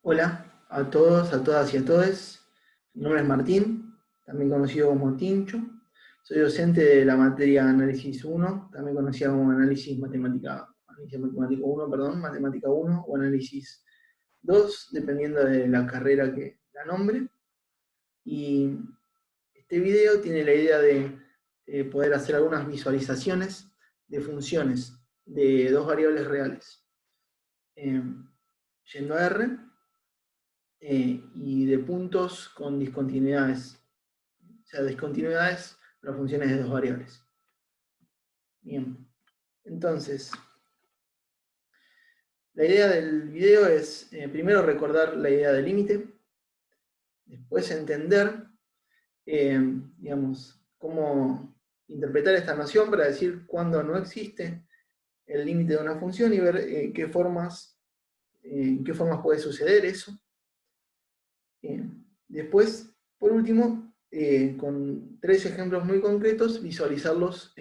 Hola a todos, a todas y a todes. Mi nombre es Martín, también conocido como Tincho. Soy docente de la materia Análisis 1, también conocida como Análisis Matemático 1, perdón, Matemática 1 o Análisis 2, dependiendo de la carrera que la nombre. Y este video tiene la idea de poder hacer algunas visualizaciones de funciones de dos variables reales. Yendo a R, y de puntos con discontinuidades. O sea, discontinuidades para funciones de dos variables. Bien. Entonces, la idea del video es primero recordar la idea del límite, después entender, digamos, cómo interpretar esta noción para decir cuándo no existe el límite de una función y ver en qué formas puede suceder eso. Después, por último, con tres ejemplos muy concretos, visualizarlos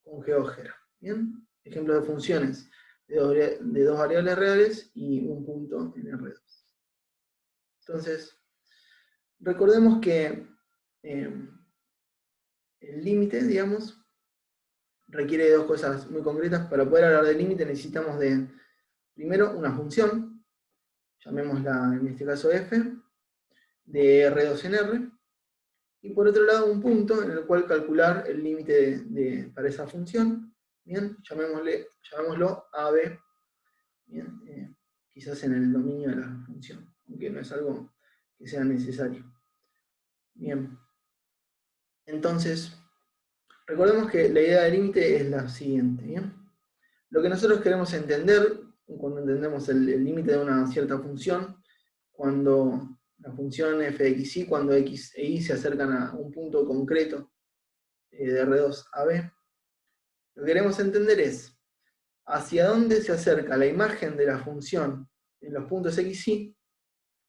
con GeoGebra. ¿Bien? Ejemplos de funciones de dos variables reales y un punto en R2. Entonces, recordemos que el límite, digamos, requiere de dos cosas muy concretas. Para poder hablar del límite necesitamos de, primero, una función, llamémosla en este caso f, de R2 en R, y por otro lado un punto en el cual calcular el límite para esa función, bien, llamémoslo AB, bien, quizás en el dominio de la función, aunque no es algo que sea necesario. Bien, entonces, recordemos que la idea del límite es la siguiente, bien. Lo que nosotros queremos entender, cuando entendemos el límite de una cierta función, cuando la función f de x y, cuando x e y se acercan a un punto concreto de R2 a B, lo que queremos entender es hacia dónde se acerca la imagen de la función en los puntos x, y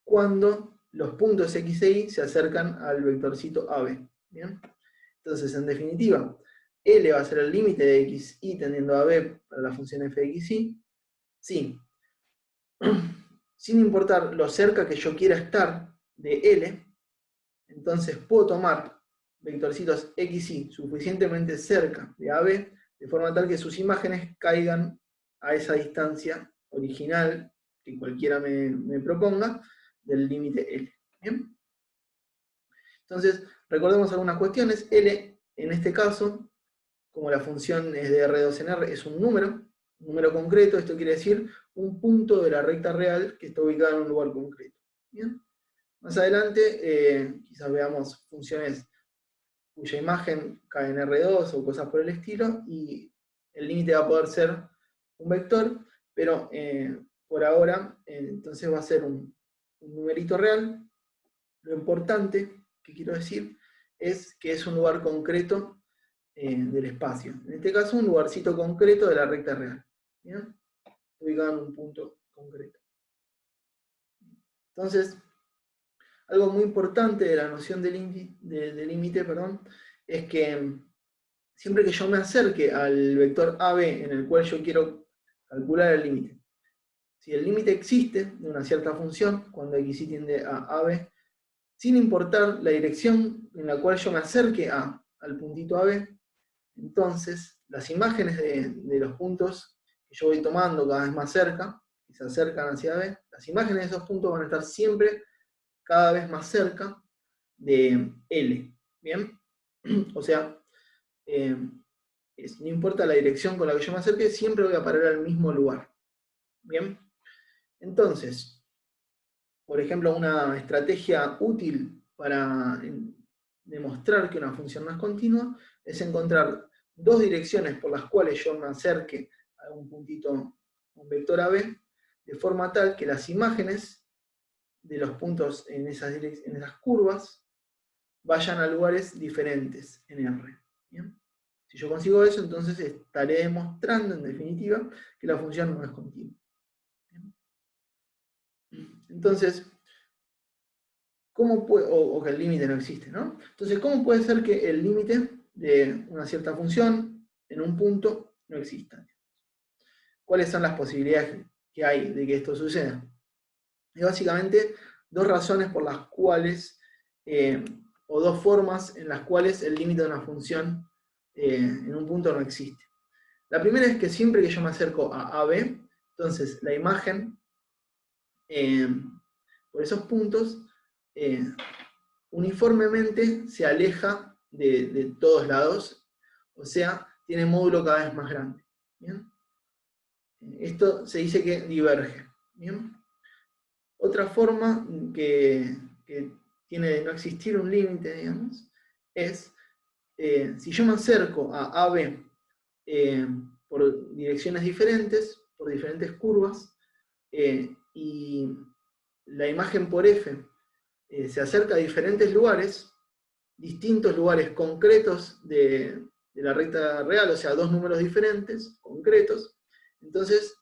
cuando los puntos x e y se acercan al vectorcito AB. ¿Bien? Entonces, en definitiva, L va a ser el límite de x, y tendiendo a B para la función f de x, y, sí, sin importar lo cerca que yo quiera estar de L, entonces puedo tomar vectorcitos x, y suficientemente cerca de AB, de forma tal que sus imágenes caigan a esa distancia original que cualquiera me proponga del límite L. ¿Bien? Entonces, recordemos algunas cuestiones. L, en este caso, como la función es de R2 en R, es un número concreto. Esto quiere decir un punto de la recta real que está ubicado en un lugar concreto. ¿Bien? Más adelante, quizás veamos funciones cuya imagen cae en R2 o cosas por el estilo, y el límite va a poder ser un vector, pero por ahora entonces va a ser un numerito real. Lo importante que quiero decir es que es un lugar concreto del espacio. En este caso, un lugarcito concreto de la recta real. ¿Bien? Ubicado en un punto concreto. Entonces, algo muy importante de la noción de límite, es que siempre que yo me acerque al vector AB en el cual yo quiero calcular el límite, si el límite existe de una cierta función, cuando x tiende a AB, sin importar la dirección en la cual yo me acerque al puntito AB, entonces las imágenes de los puntos que yo voy tomando cada vez más cerca, que se acercan hacia AB, las imágenes de esos puntos van a estar siempre cada vez más cerca de L. ¿Bien? O sea, no importa la dirección con la que yo me acerque, siempre voy a parar al mismo lugar. ¿Bien? Entonces, por ejemplo, una estrategia útil para demostrar que una función no es continua es encontrar dos direcciones por las cuales yo me acerque a un puntito, un vector AB, de forma tal que las imágenes de los puntos en esas curvas vayan a lugares diferentes en R. ¿Bien? Si yo consigo eso, entonces estaré demostrando, en definitiva, que la función no es continua. ¿Bien? Entonces, ¿cómo puede, o que el límite no existe, ¿no? Entonces, ¿cómo puede ser que el límite de una cierta función en un punto no exista? ¿Cuáles son las posibilidades que hay de que esto suceda? Hay básicamente dos razones por las cuales, o dos formas en las cuales el límite de una función en un punto no existe. La primera es que siempre que yo me acerco a AB, entonces la imagen por esos puntos uniformemente se aleja de todos lados, o sea, tiene módulo cada vez más grande. ¿Bien? Esto se dice que diverge. ¿Bien? Otra forma que tiene de no existir un límite, digamos, es si yo me acerco a AB por direcciones diferentes, por diferentes curvas, y la imagen por F se acerca a diferentes lugares, distintos lugares concretos de la recta real, o sea, dos números diferentes, concretos, entonces,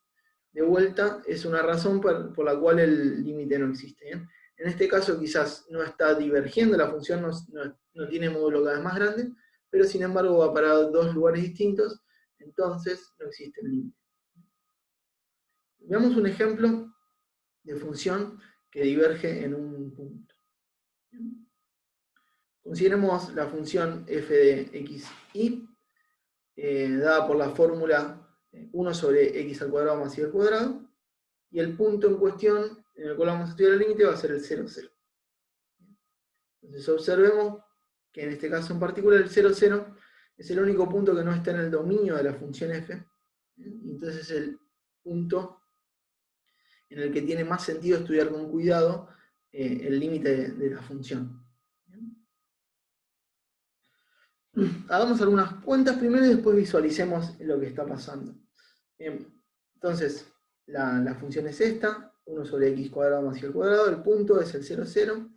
de vuelta, es una razón por la cual el límite no existe. ¿Bien? En este caso quizás no está divergiendo, la función no tiene módulo cada vez más grande, pero sin embargo va para dos lugares distintos, entonces no existe el límite. Veamos un ejemplo de función que diverge en un punto. Consideremos la función f de xy, dada por la fórmula 1 sobre x al cuadrado más y al cuadrado, y el punto en cuestión en el cual vamos a estudiar el límite va a ser el 0, 0. Entonces observemos que en este caso en particular el 0, 0 es el único punto que no está en el dominio de la función f, y entonces es el punto en el que tiene más sentido estudiar con cuidado el límite de la función. Hagamos algunas cuentas primero y después visualicemos lo que está pasando. Bien, entonces, la función es esta, 1 sobre x cuadrado más y al cuadrado, el punto es el 0, 0,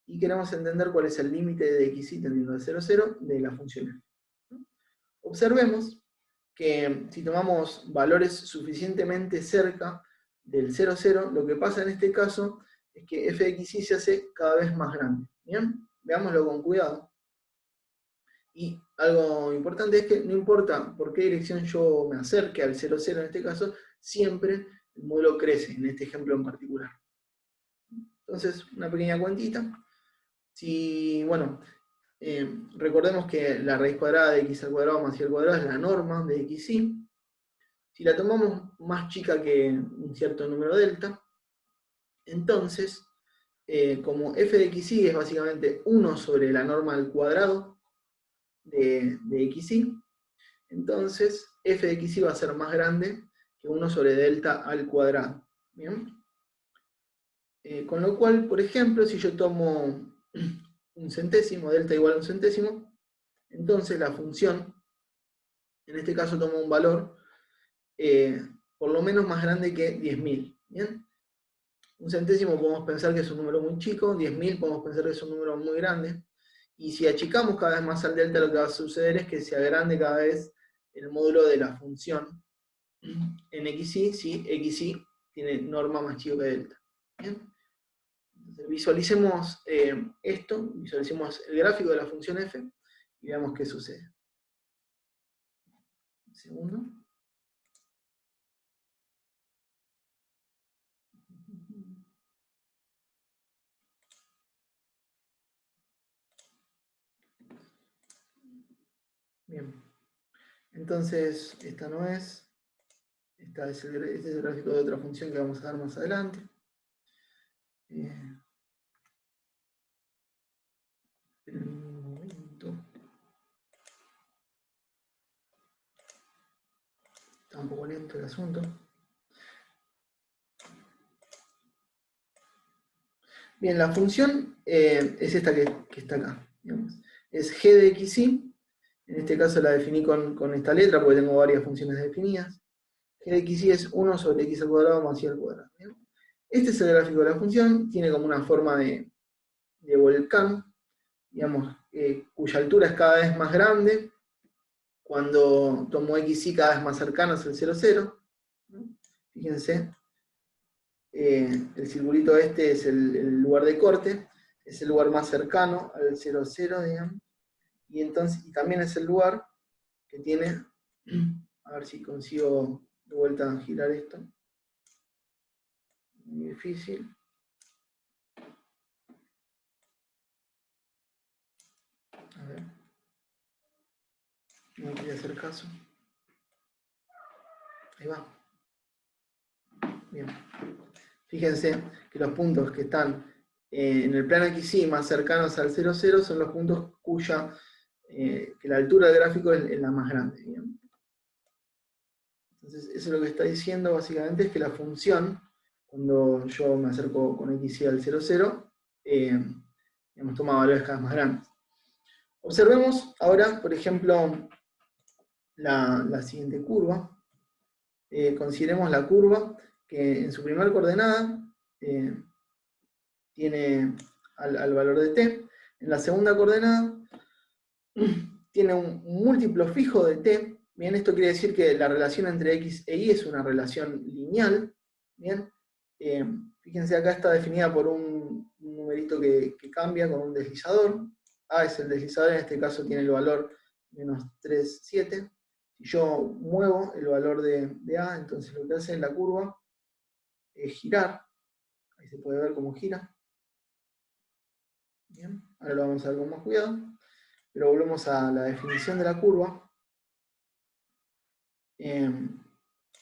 y queremos entender cuál es el límite de xy tendiendo al 0, 0 de la función f. Observemos que si tomamos valores suficientemente cerca del 0, 0, lo que pasa en este caso es que f de xy se hace cada vez más grande. ¿Bien? Veámoslo con cuidado. Y algo importante es que no importa por qué dirección yo me acerque al 0, 0 en este caso, siempre el módulo crece, en este ejemplo en particular. Entonces, una pequeña cuentita. Si, bueno, recordemos que la raíz cuadrada de x al cuadrado más y al cuadrado es la norma de xy. Si la tomamos más chica que un cierto número delta, entonces, como f de xy es básicamente 1 sobre la norma al cuadrado de xy, entonces f de xy va a ser más grande que 1 sobre delta al cuadrado. ¿Bien? Con lo cual, por ejemplo, si yo tomo un centésimo, delta igual a un centésimo, entonces la función, en este caso toma un valor por lo menos más grande que 10.000. ¿Bien? Un centésimo podemos pensar que es un número muy chico, 10.000 podemos pensar que es un número muy grande, y si achicamos cada vez más al delta, lo que va a suceder es que se agrande cada vez el módulo de la función en xy, si xy tiene norma más chico que delta. ¿Bien? Entonces, visualicemos esto, visualicemos el gráfico de la función f y veamos qué sucede. Un segundo. Bien. Entonces, esta no es. Este es el gráfico de otra función que vamos a dar más adelante. Un momento. Está un poco lento el asunto. Bien, la función es esta que está acá. Digamos. Es g de xy. En este caso la definí con esta letra porque tengo varias funciones definidas. G de xy es 1 sobre x al cuadrado más y al cuadrado. ¿Bien? Este es el gráfico de la función. Tiene como una forma de volcán, digamos, cuya altura es cada vez más grande cuando tomo xy cada vez más cercanos al 0, 0. ¿No? Fíjense. El circulito este es el lugar de corte, es el lugar más cercano al 0, 0, digamos, y también es el lugar que tiene, a ver si consigo de vuelta girar esto, muy difícil, No quería hacer caso. Ahí va. Bien. Fíjense que los puntos que están en el plano XY más cercanos al 0, 0 son los puntos que la altura del gráfico es la más grande. ¿Bien? Entonces, eso lo que está diciendo básicamente es que la función, cuando yo me acerco con XY al 0, 0, hemos tomado valores cada vez más grandes. Observemos ahora, por ejemplo, la siguiente curva. Consideremos la curva que en su primera coordenada tiene al valor de t. En la segunda coordenada tiene un múltiplo fijo de t. Bien, esto quiere decir que la relación entre x e y es una relación lineal. Bien, fíjense acá está definida por un numerito que cambia con un deslizador. A es el deslizador, en este caso tiene el valor menos 3, 7. Si yo muevo el valor de A, entonces lo que hace la curva es girar. Ahí se puede ver cómo gira. Bien, ahora lo vamos a ver con más cuidado. Pero volvemos a la definición de la curva.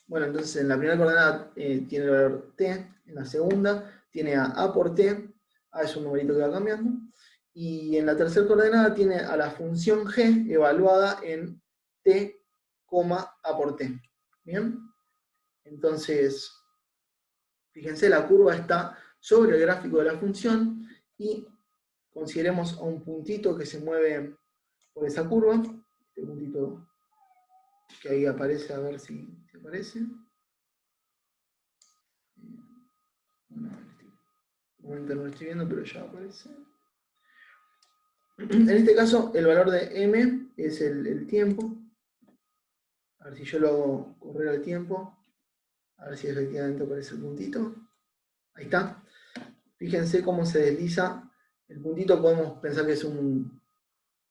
Bueno, entonces en la primera coordenada tiene el valor t, en la segunda tiene a por t, a es un numerito que va cambiando, y en la tercera coordenada tiene a la función g evaluada en t, a por t. ¿Bien? Entonces, fíjense, la curva está sobre el gráfico de la función y consideremos a un puntito que se mueve por esa curva, este puntito que ahí aparece, a ver si aparece. Bueno, en este momento no lo estoy viendo, pero ya aparece. En este caso, el valor de m es el tiempo. A ver si yo lo hago correr al tiempo. A ver si efectivamente aparece el puntito. Ahí está. Fíjense cómo se desliza. El puntito podemos pensar que es un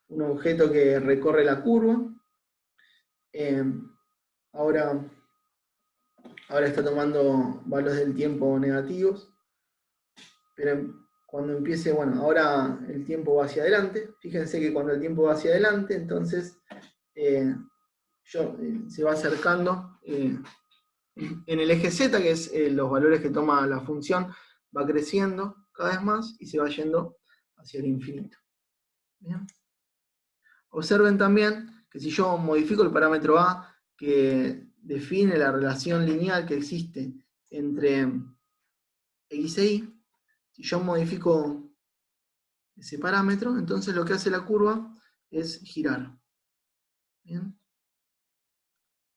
objeto que recorre la curva. Ahora está tomando valores del tiempo negativos. Pero cuando empiece, bueno, ahora el tiempo va hacia adelante. Fíjense que cuando el tiempo va hacia adelante, entonces se va acercando en el eje Z, que es los valores que toma la función, va creciendo cada vez más y se va yendo hacia el infinito. ¿Bien? Observen también que si yo modifico el parámetro A, que define la relación lineal que existe entre x e y, si yo modifico ese parámetro, entonces lo que hace la curva es girar. ¿Bien?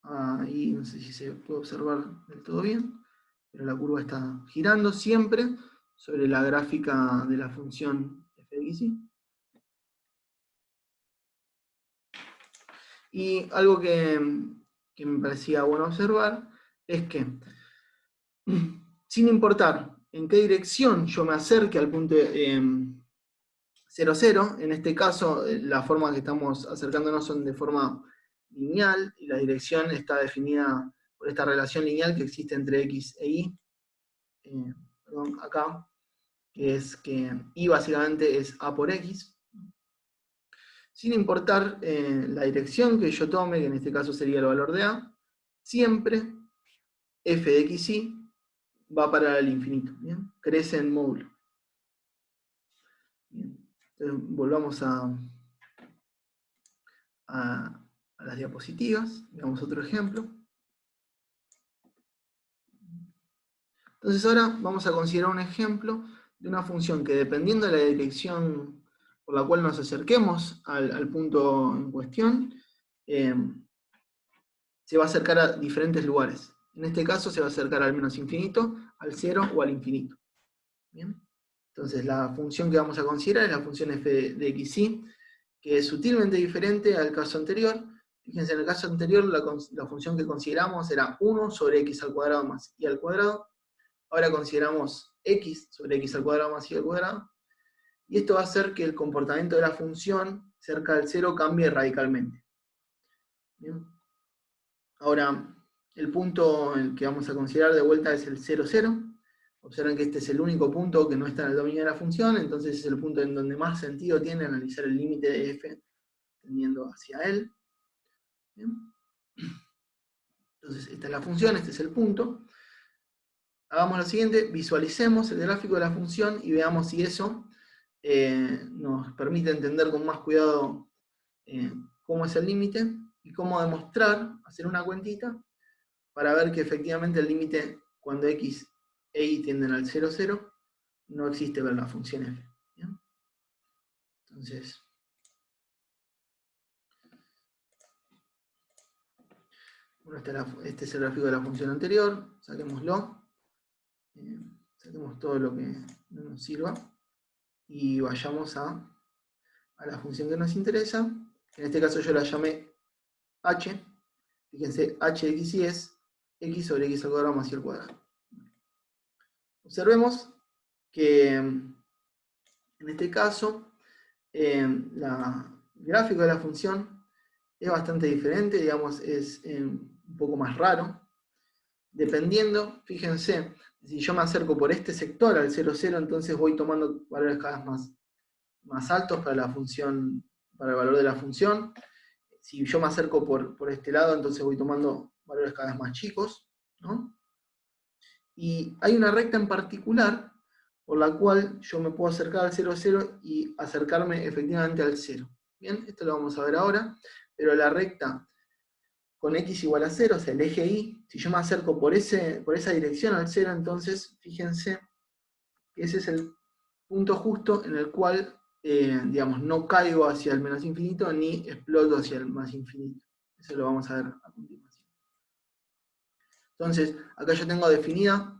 Ahí no sé si se puede observar del todo bien, pero la curva está girando siempre sobre la gráfica de la función f de x y. Y algo que me parecía bueno observar es que, sin importar en qué dirección yo me acerque al punto 0, 0, en este caso la forma que estamos acercándonos son de forma lineal y la dirección está definida por esta relación lineal que existe entre x e y, perdón, acá, que es que y básicamente es a por x. Sin importar la dirección que yo tome, que en este caso sería el valor de a, siempre f de x y va para el infinito, ¿bien? Crece en módulo. Bien. Entonces, volvamos a las diapositivas, veamos otro ejemplo. Entonces ahora vamos a considerar un ejemplo de una función que dependiendo de la dirección por la cual nos acerquemos al punto en cuestión, se va a acercar a diferentes lugares. En este caso se va a acercar al menos infinito, al 0 o al infinito. ¿Bien? Entonces la función que vamos a considerar es la función f de xy, que es sutilmente diferente al caso anterior. Fíjense, en el caso anterior la función que consideramos era 1 sobre x al cuadrado más y al cuadrado. Ahora consideramos x sobre x al cuadrado más y al cuadrado. Y esto va a hacer que el comportamiento de la función cerca del 0 cambie radicalmente. ¿Bien? Ahora, el punto en el que vamos a considerar de vuelta es el 0, 0. Observen que este es el único punto que no está en el dominio de la función, entonces es el punto en donde más sentido tiene analizar el límite de f tendiendo hacia él. ¿Bien? Entonces, esta es la función, este es el punto. Hagamos lo siguiente, visualicemos el gráfico de la función y veamos si eso nos permite entender con más cuidado cómo es el límite y cómo demostrar, hacer una cuentita, para ver que efectivamente el límite cuando x e y tienden al 0, 0, no existe para la función f. ¿Bien? Entonces, bueno, este es el gráfico de la función anterior, saquémoslo, saquemos todo lo que no nos sirva y vayamos a la función que nos interesa. En este caso yo la llamé h. Fíjense, h de x y es x sobre x al cuadrado más y al cuadrado. Observemos que en este caso el gráfico de la función es bastante diferente, digamos, es un poco más raro. Dependiendo, fíjense, si yo me acerco por este sector al 0, 0, entonces voy tomando valores cada vez más altos para la función, para el valor de la función. Si yo me acerco por este lado, entonces voy tomando valores cada vez más chicos, ¿no? Y hay una recta en particular por la cual yo me puedo acercar al 0, 0 y acercarme efectivamente al 0. Bien, esto lo vamos a ver ahora, pero la recta con x igual a 0, o sea, el eje y, si yo me acerco por esa dirección al 0, entonces fíjense que ese es el punto justo en el cual, digamos, no caigo hacia el menos infinito ni exploto hacia el más infinito. Eso lo vamos a ver a continuación. Entonces, acá yo tengo definida,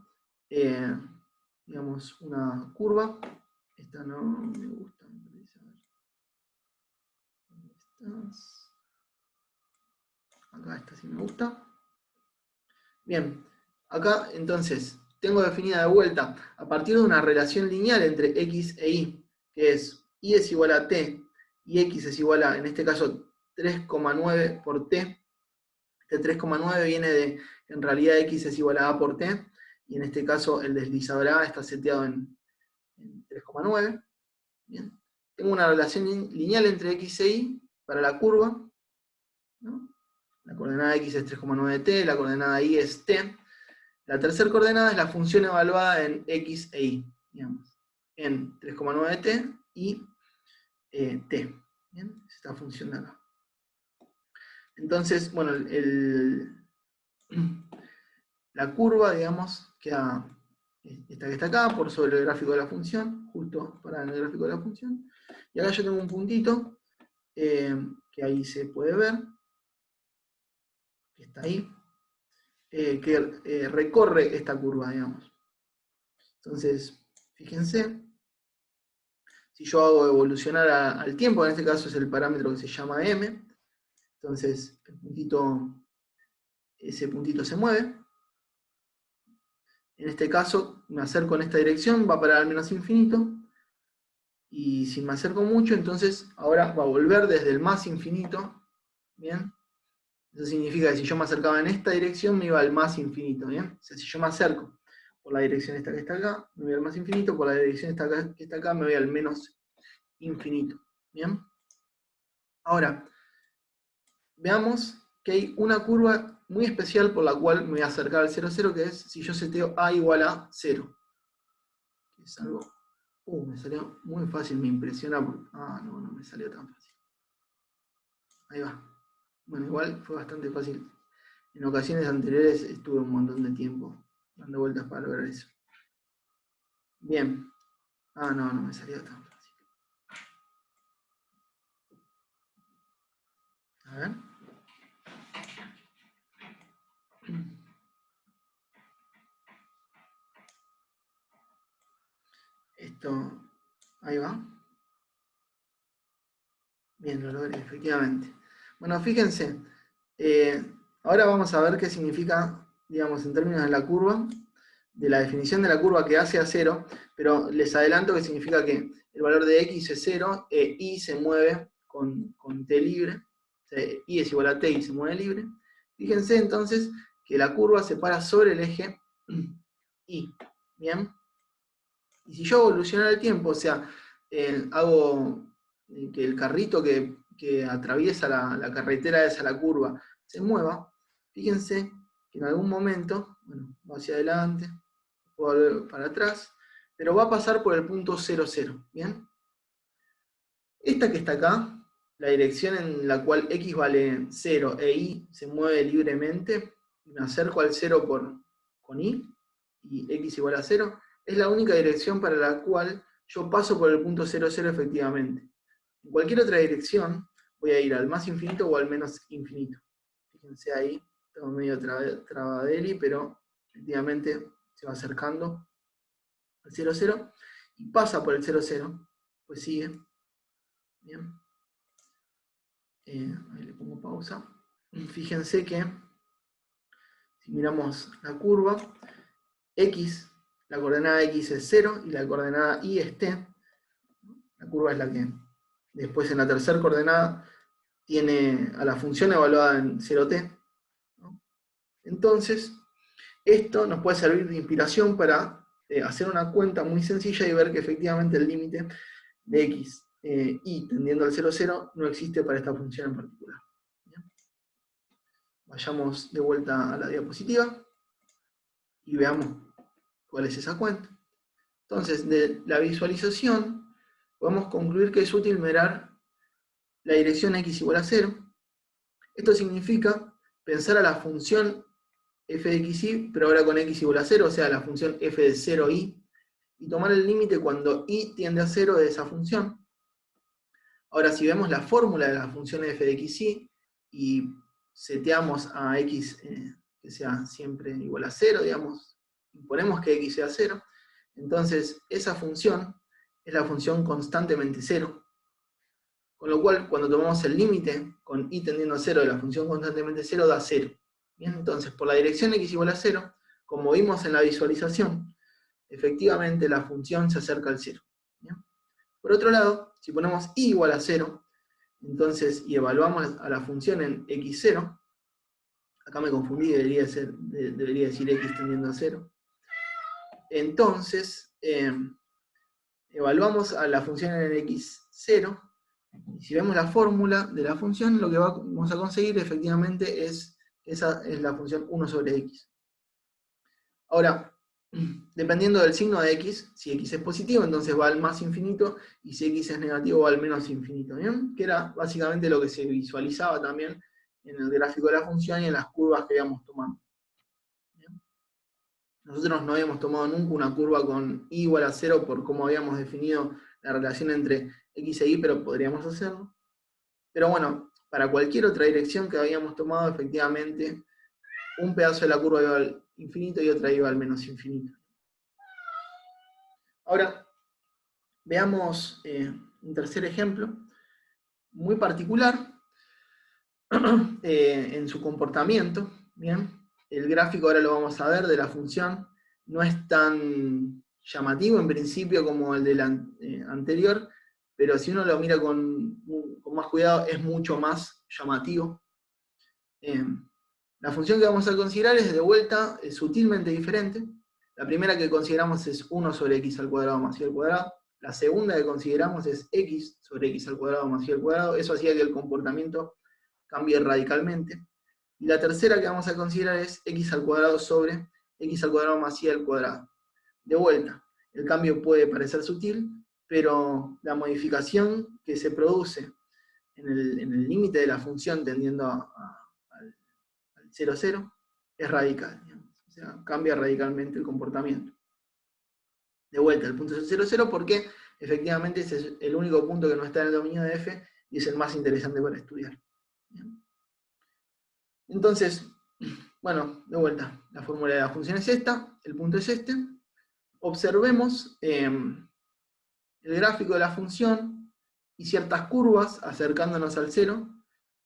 digamos, una curva. Esta no me gusta, me parece. Acá esta sí me gusta. Bien, acá entonces tengo definida de vuelta a partir de una relación lineal entre x e y, que es y es igual a t y x es igual a, en este caso, 3,9 por t. Este 3,9 viene de, en realidad x es igual a por t, y en este caso el deslizador a está seteado en 3,9. Bien. Tengo una relación lineal entre x e y para la curva, ¿no? La coordenada x es 3,9t, la coordenada y es t. La tercera coordenada es la función evaluada en x e y, digamos, en 3,9t y t. ¿Bien? Esta función de acá. Entonces, bueno, la curva, digamos, queda esta que está acá, por sobre el gráfico de la función, justo para el gráfico de la función. Y acá yo tengo un puntito, que ahí se puede ver, que está ahí, que recorre esta curva, digamos. Entonces, fíjense, si yo hago evolucionar al tiempo, en este caso es el parámetro que se llama m, entonces ese puntito se mueve. En este caso, me acerco en esta dirección, va para al menos infinito, y si me acerco mucho, entonces ahora va a volver desde el más infinito, ¿bien? Eso significa que si yo me acercaba en esta dirección, me iba al más infinito, ¿bien? O sea, si yo me acerco por la dirección esta que está acá, me voy al más infinito, por la dirección esta que está acá, me voy al menos infinito, ¿bien? Ahora, veamos que hay una curva muy especial por la cual me voy a acercar al 0, 0, que es si yo seteo a igual a 0. Que es algo... me salió muy fácil, me impresiona porque... no me salió tan fácil. Ahí va. Bueno, igual fue bastante fácil. En ocasiones anteriores estuve un montón de tiempo dando vueltas para lograr eso. Bien. No me salió tan fácil. A ver. Esto, ahí va. Bien, lo logré, efectivamente. Bueno, fíjense, ahora vamos a ver qué significa, digamos, en términos de la curva, de la definición de la curva que hace a 0, pero les adelanto que significa que el valor de x es 0, y se mueve con t libre, o sea, y es igual a t y se mueve libre. Fíjense entonces que la curva se para sobre el eje y, ¿bien? Y si yo evolucionara el tiempo, o sea, hago que el carrito que atraviesa la carretera esa, la curva, se mueva, fíjense que en algún momento, bueno, va hacia adelante, puede volver para atrás, pero va a pasar por el punto 0, 0, ¿bien? Esta que está acá, la dirección en la cual x vale 0 e y se mueve libremente, me acerco al 0 con y x igual a 0, es la única dirección para la cual yo paso por el punto 0, 0 efectivamente. En cualquier otra dirección voy a ir al más infinito o al menos infinito. Fíjense ahí, tengo medio trabadeli, pero efectivamente se va acercando al 0, 0 y pasa por el 0, 0, pues sigue. Bien. Ahí le pongo pausa. Fíjense que si miramos la curva, x, la coordenada x es 0 y la coordenada y es t. La curva es la que después en la tercera coordenada tiene a la función evaluada en 0t. ¿No? Entonces, esto nos puede servir de inspiración para hacer una cuenta muy sencilla y ver que efectivamente el límite de x y tendiendo al 0, 0 no existe para esta función en particular. ¿Bien? Vayamos de vuelta a la diapositiva y veamos cuál es esa cuenta. Entonces, de la visualización podemos concluir que es útil mirar la dirección x igual a 0. Esto significa pensar a la función f de xy, pero ahora con x igual a 0, o sea, la función f de 0y, y tomar el límite cuando y tiende a 0 de esa función. Ahora, si vemos la fórmula de la función f de xy y seteamos a x que sea siempre igual a 0, digamos, imponemos que x sea 0, entonces esa función es la función constantemente 0. Con lo cual, cuando tomamos el límite con y tendiendo a 0 de la función constantemente 0, da 0. Bien, entonces, por la dirección x igual a 0, como vimos en la visualización, efectivamente la función se acerca al 0. ¿Bien? Por otro lado, si ponemos y igual a 0, entonces, y evaluamos a la función en x0, acá me confundí, debería decir x tendiendo a 0. Entonces, evaluamos a la función en x0, y si vemos la fórmula de la función, lo que vamos a conseguir efectivamente es, esa es la función 1 sobre x. Ahora, dependiendo del signo de x, si x es positivo, entonces va al más infinito, y si x es negativo, va al menos infinito, ¿bien? Que era básicamente lo que se visualizaba también en el gráfico de la función y en las curvas que habíamos tomado. ¿Bien? Nosotros no habíamos tomado nunca una curva con y igual a 0 por cómo habíamos definido la relación entre x e y, pero podríamos hacerlo. Pero bueno, para cualquier otra dirección que habíamos tomado, efectivamente, un pedazo de la curva iba al infinito y otra iba al menos infinito. Ahora, veamos un tercer ejemplo, muy particular en su comportamiento. ¿Bien? El gráfico ahora lo vamos a ver de la función, no es tan llamativo en principio como el del anterior, pero si uno lo mira con más cuidado es mucho más llamativo. La función que vamos a considerar es de vuelta sutilmente diferente. La primera que consideramos es 1 sobre x al cuadrado más y al cuadrado. La segunda que consideramos es x sobre x al cuadrado más y al cuadrado. Eso hacía que el comportamiento cambie radicalmente. Y la tercera que vamos a considerar es x al cuadrado sobre x al cuadrado más y al cuadrado. De vuelta, el cambio puede parecer sutil, pero la modificación que se produce en el límite de la función tendiendo al 0, 0 es radical. Digamos. O sea, cambia radicalmente el comportamiento. De vuelta, el punto es el 0, 0 porque efectivamente ese es el único punto que no está en el dominio de f y es el más interesante para estudiar. Bien. Entonces, bueno, de vuelta, la fórmula de la función es esta, el punto es este. Observemos el gráfico de la función y ciertas curvas acercándonos al 0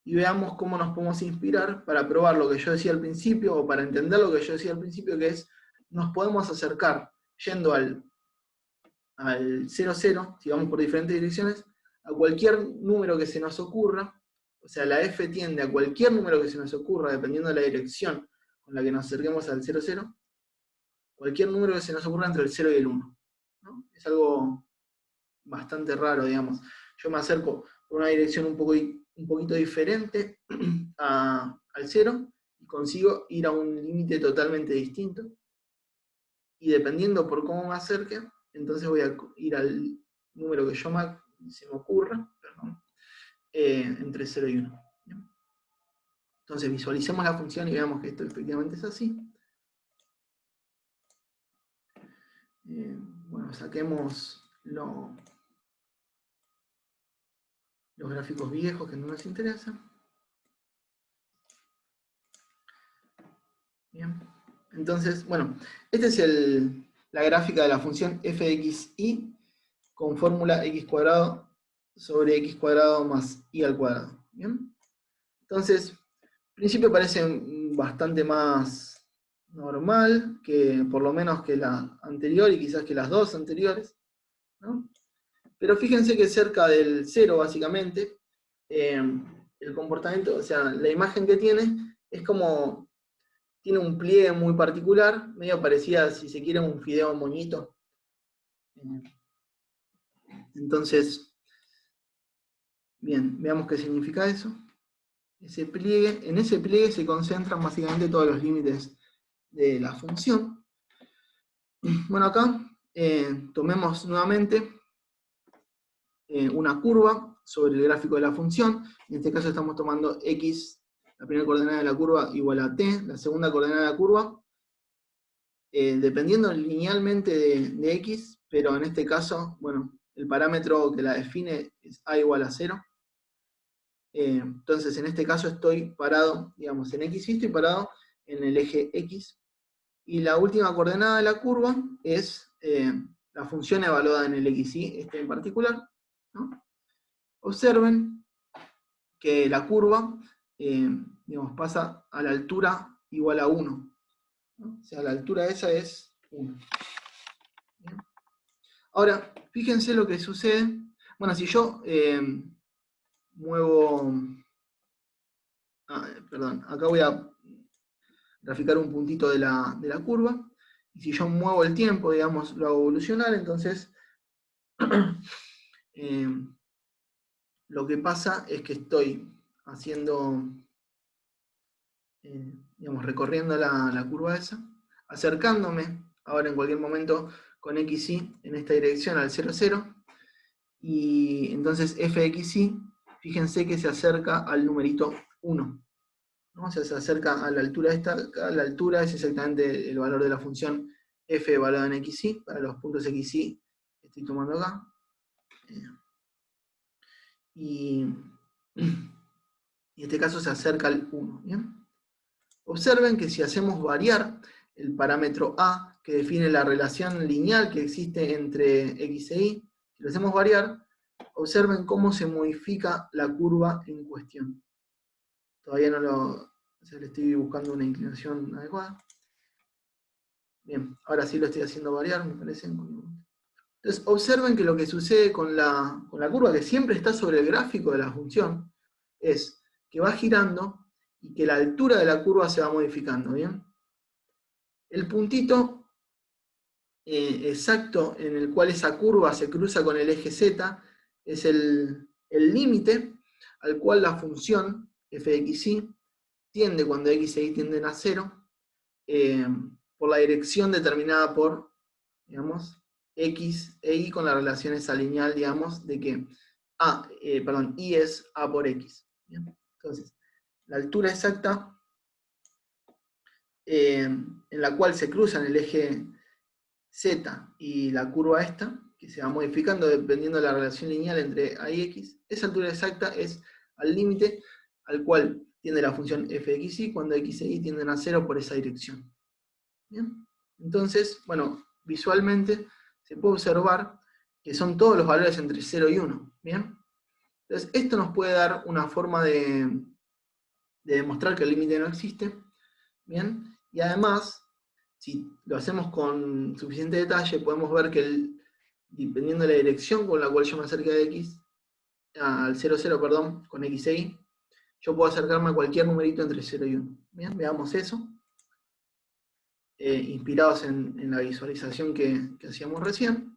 y veamos cómo nos podemos inspirar para probar lo que yo decía al principio o para entender lo que yo decía al principio, que es nos podemos acercar yendo al 0, 0, si vamos por diferentes direcciones, a cualquier número que se nos ocurra. O sea, la f tiende a cualquier número que se nos ocurra, dependiendo de la dirección con la que nos acerquemos al 0, 0, cualquier número que se nos ocurra entre el 0 y el 1. ¿No? Es algo bastante raro, digamos. Yo me acerco por una dirección un poco un poquito diferente al 0, y consigo ir a un límite totalmente distinto. Y dependiendo por cómo me acerque, entonces voy a ir al número que se me ocurra, perdón, entre 0 y 1. ¿Bien? Entonces visualicemos la función y veamos que esto efectivamente es así. Bueno, saquemos los gráficos viejos que no nos interesan. Bien. Entonces, bueno, esta es la gráfica de la función f de xy con fórmula x cuadrado sobre x cuadrado más y al cuadrado. ¿Bien? Entonces, en principio parece bastante más normal, que por lo menos que la anterior y quizás que las dos anteriores, ¿no? Pero fíjense que cerca del 0, básicamente, el comportamiento, o sea, la imagen que tiene es como, tiene un pliegue muy particular, medio parecida, si se quiere, un fideo moñito. Entonces, bien, veamos qué significa eso. En ese pliegue se concentran básicamente todos los límites de la función. Bueno, acá tomemos nuevamente una curva sobre el gráfico de la función. En este caso estamos tomando x, la primera coordenada de la curva, igual a t, la segunda coordenada de la curva, dependiendo linealmente de x, pero en este caso, bueno, el parámetro que la define es a igual a 0. Entonces, en este caso estoy parado, digamos, en x y estoy parado en el eje x. Y la última coordenada de la curva es la función evaluada en el xy, este en particular, ¿no? Observen que la curva, digamos, pasa a la altura igual a 1. ¿No? O sea, la altura esa es 1. ¿Bien? Ahora, fíjense lo que sucede. Bueno, si yo muevo... perdón, acá voy a graficar un puntito de la curva. Y si yo muevo el tiempo, digamos, lo hago evolucionar, entonces lo que pasa es que estoy haciendo, digamos, recorriendo la curva esa, acercándome ahora en cualquier momento con xy en esta dirección al 0, 0, y entonces f de xy, fíjense que se acerca al numerito 1. ¿No? O sea, se acerca a la altura esta, la altura es exactamente el valor de la función f evaluada en xy, para los puntos xy que estoy tomando acá. Y en este caso se acerca al 1. ¿Bien? Observen que si hacemos variar el parámetro a, que define la relación lineal que existe entre x e y, si lo hacemos variar, observen cómo se modifica la curva en cuestión. Todavía no lo... O sea, le estoy buscando una inclinación adecuada. Bien, ahora sí lo estoy haciendo variar, me parece. Entonces, observen que lo que sucede con la curva, que siempre está sobre el gráfico de la función, es que va girando y que la altura de la curva se va modificando, ¿bien? El puntito exacto en el cual esa curva se cruza con el eje z es el límite al cual la función f de xy tiende cuando x e y tienden a 0, por la dirección determinada por, digamos, x e y con la relación esa lineal, digamos, de que y es a por x. ¿Bien? Entonces, la altura exacta en la cual se cruzan el eje z y la curva esta, que se va modificando dependiendo de la relación lineal entre a y x, esa altura exacta es al límite al cual tiende la función f de xy cuando x e y tienden a 0 por esa dirección. ¿Bien? Entonces, bueno, visualmente se puede observar que son todos los valores entre 0 y 1. ¿Bien? Entonces, esto nos puede dar una forma de demostrar que el límite no existe. ¿Bien? Y además, si lo hacemos con suficiente detalle, podemos ver que dependiendo de la dirección con la cual yo me acerque a x, al 0, 0, perdón, con x e y, yo puedo acercarme a cualquier numerito entre 0 y 1. Bien, veamos eso. Inspirados en la visualización que hacíamos recién,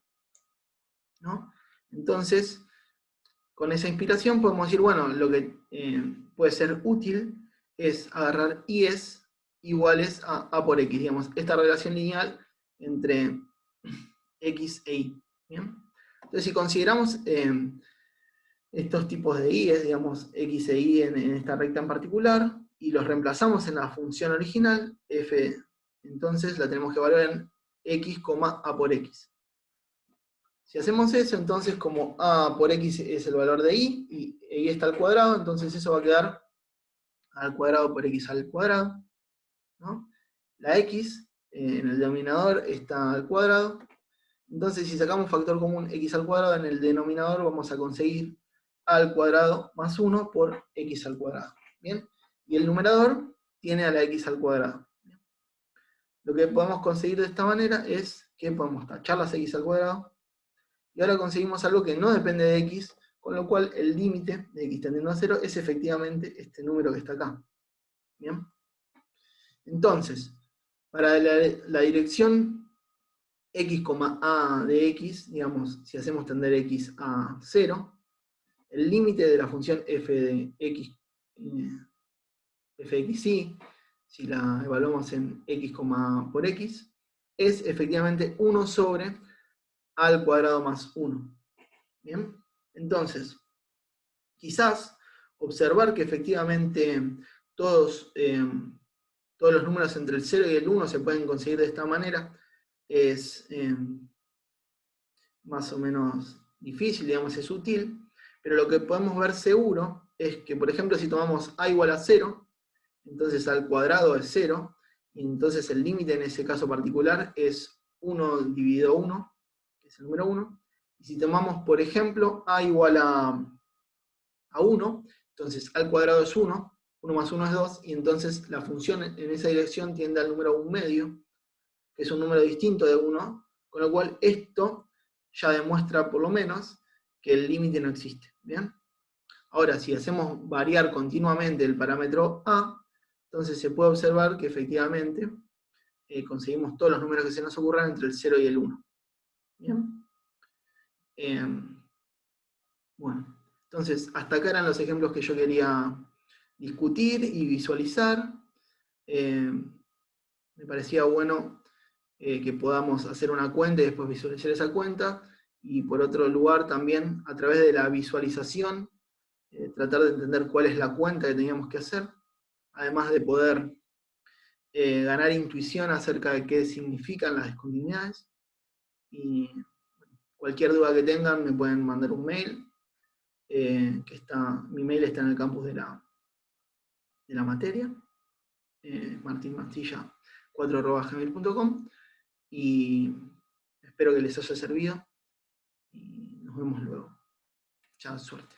¿no? Entonces, con esa inspiración podemos decir, bueno, lo que puede ser útil es agarrar I's iguales a por X, digamos, esta relación lineal entre X e Y. ¿Bien? Entonces, si consideramos estos tipos de I's, digamos, X e Y en esta recta en particular, y los reemplazamos en la función original, f, entonces la tenemos que evaluar en X, a por X. Si hacemos eso, entonces como a por X es el valor de Y, y Y está al cuadrado, entonces eso va a quedar al cuadrado por X al cuadrado, ¿no? La X en el denominador está al cuadrado, entonces si sacamos factor común X al cuadrado, en el denominador vamos a conseguir al cuadrado más 1 por X al cuadrado, ¿bien? Y el numerador tiene a la X al cuadrado. ¿Bien? Lo que podemos conseguir de esta manera es que podemos tachar las X al cuadrado, y ahora conseguimos algo que no depende de X, con lo cual el límite de X tendiendo a 0 es efectivamente este número que está acá. ¿Bien? Entonces, para la dirección X, a de X, digamos, si hacemos tender X a 0, el límite de la función f de X, fxy, si la evaluamos en X, por X, es efectivamente 1 sobre al cuadrado más 1. ¿Bien? Entonces, quizás observar que efectivamente todos los números entre el 0 y el 1 se pueden conseguir de esta manera es más o menos difícil, digamos, es útil, pero lo que podemos ver seguro es que, por ejemplo, si tomamos a igual a 0, entonces al cuadrado es 0, y entonces el límite en ese caso particular es 1 dividido 1, que es el número 1, y si tomamos, por ejemplo, a igual a 1, entonces al cuadrado es 1, 1 más 1 es 2, y entonces la función en esa dirección tiende al número 1 medio, que es un número distinto de 1, con lo cual esto ya demuestra por lo menos que el límite no existe. ¿Bien? Ahora, si hacemos variar continuamente el parámetro a, entonces se puede observar que efectivamente conseguimos todos los números que se nos ocurran entre el 0 y el 1. ¿Bien? Bueno, entonces hasta acá eran los ejemplos que yo quería discutir y visualizar. Me parecía bueno que podamos hacer una cuenta y después visualizar esa cuenta, y por otro lugar también a través de la visualización tratar de entender cuál es la cuenta que teníamos que hacer, además de poder ganar intuición acerca de qué significan las discontinuidades. Y cualquier duda que tengan me pueden mandar un mail, mi mail está en el campus de la materia, martinmastilla4@gmail.com, y espero que les haya servido y nos vemos luego. Chao, suerte.